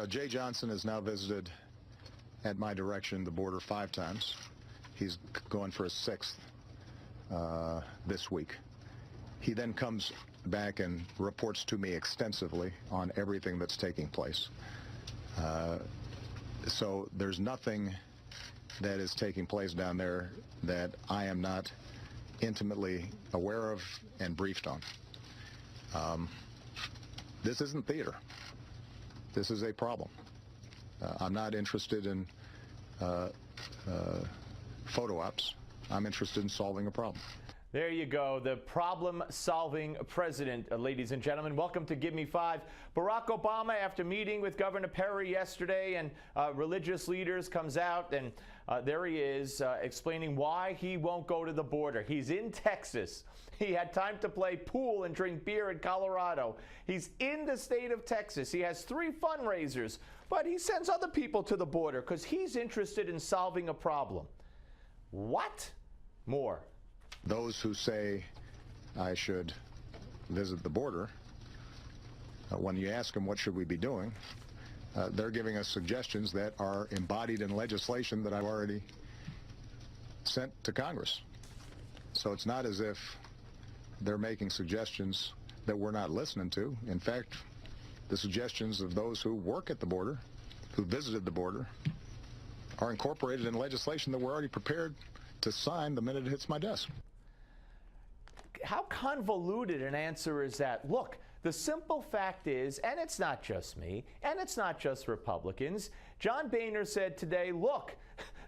Jay Johnson has now visited, at my direction, the border 5 times. He's going for his 6th this week. He then comes back and reports to me extensively on everything that's taking place. So there's nothing that is taking place down there that I am not intimately aware of and briefed on. This isn't theater. This is a problem. I'm not interested in photo ops. I'm interested in solving a problem. There you go, the problem-solving president, ladies and gentlemen. Welcome to Give Me 5. Barack Obama, after meeting with Governor Perry yesterday and religious leaders, comes out and there he is explaining why he won't go to the border. He's in Texas. He had time to play pool and drink beer in Colorado. He's in the state of Texas. He has 3 fundraisers, but he sends other people to the border because he's interested in solving a problem. What? More. Those who say I should visit the border, when you ask them what should we be doing, they're giving us suggestions that are embodied in legislation that I've already sent to Congress. So it's not as if they're making suggestions that we're not listening to. In fact, the suggestions of those who work at the border, who visited the border, are incorporated in legislation that we're already prepared to sign the minute it hits my desk. How convoluted an answer is that? Look, the simple fact is, and it's not just me, and it's not just Republicans, John Boehner said today, look,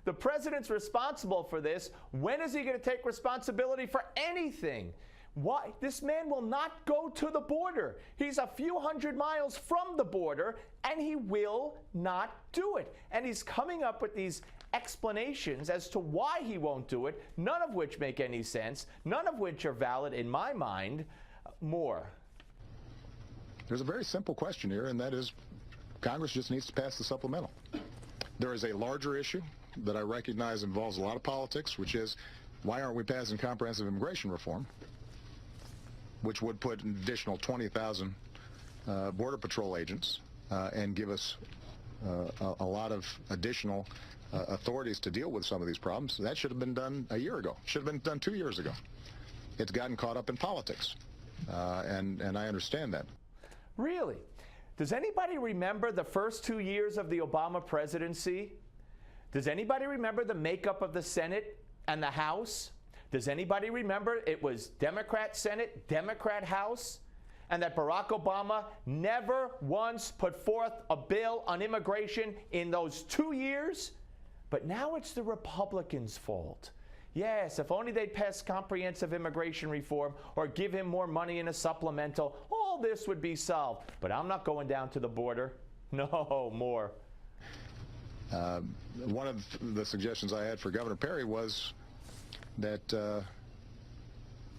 the president's responsible for this. When is he going to take responsibility for anything? Why? This man will not go to the border. He's a few hundred miles from the border, and he will not do it. And he's coming up with these explanations as to why he won't do it, none of which make any sense, none of which are valid in my mind. More. There's a very simple question here, and that is Congress just needs to pass the supplemental. There is a larger issue that I recognize involves a lot of politics, which is why aren't we passing comprehensive immigration reform, which would put an additional 20,000 Border Patrol agents and give us a lot of additional authorities to deal with some of these problems. That should have been done a year ago. Should have been done 2 years ago. It's gotten caught up in politics, and I understand that. Really? Does anybody remember the first 2 years of the Obama presidency? Does anybody remember the makeup of the Senate and the House? Does anybody remember it was Democrat Senate, Democrat House, and that Barack Obama never once put forth a bill on immigration in those 2 years? But now it's the Republicans' fault. Yes, if only they'd pass comprehensive immigration reform or give him more money in a supplemental, all this would be solved. But I'm not going down to the border. No, more. One of the suggestions I had for Governor Perry was that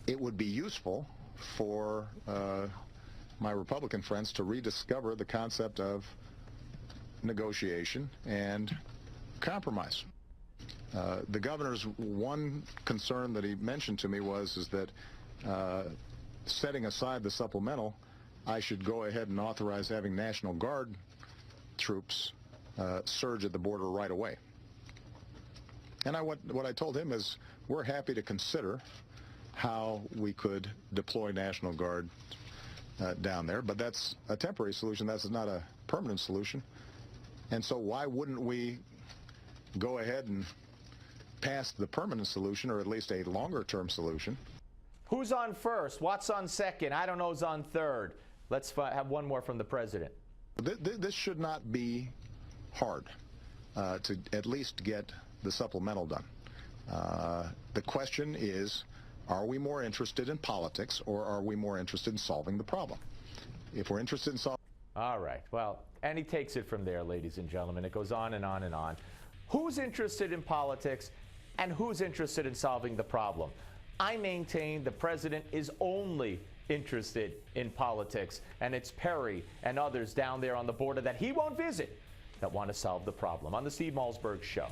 it would be useful for my Republican friends to rediscover the concept of negotiation and compromise. The governor's one concern that he mentioned to me is that setting aside the supplemental, I should go ahead and authorize having National Guard troops surge at the border right away. And what I told him is we're happy to consider how we could deploy National Guard down there, but that's a temporary solution. That's not a permanent solution. And so why wouldn't we go ahead and pass the permanent solution, or at least a longer-term solution? Who's on first? What's on second? I don't know who's on third. Let's have one more from the president. This should not be hard to at least get the supplemental done. The question is, are we more interested in politics, or are we more interested in solving the problem? If we're interested in solving... All right. Well, and he takes it from there, ladies and gentlemen. It goes on and on and on. Who's interested in politics and who's interested in solving the problem? I maintain the president is only interested in politics, and it's Perry and others down there on the border that he won't visit that want to solve the problem. On the Steve Malzberg Show.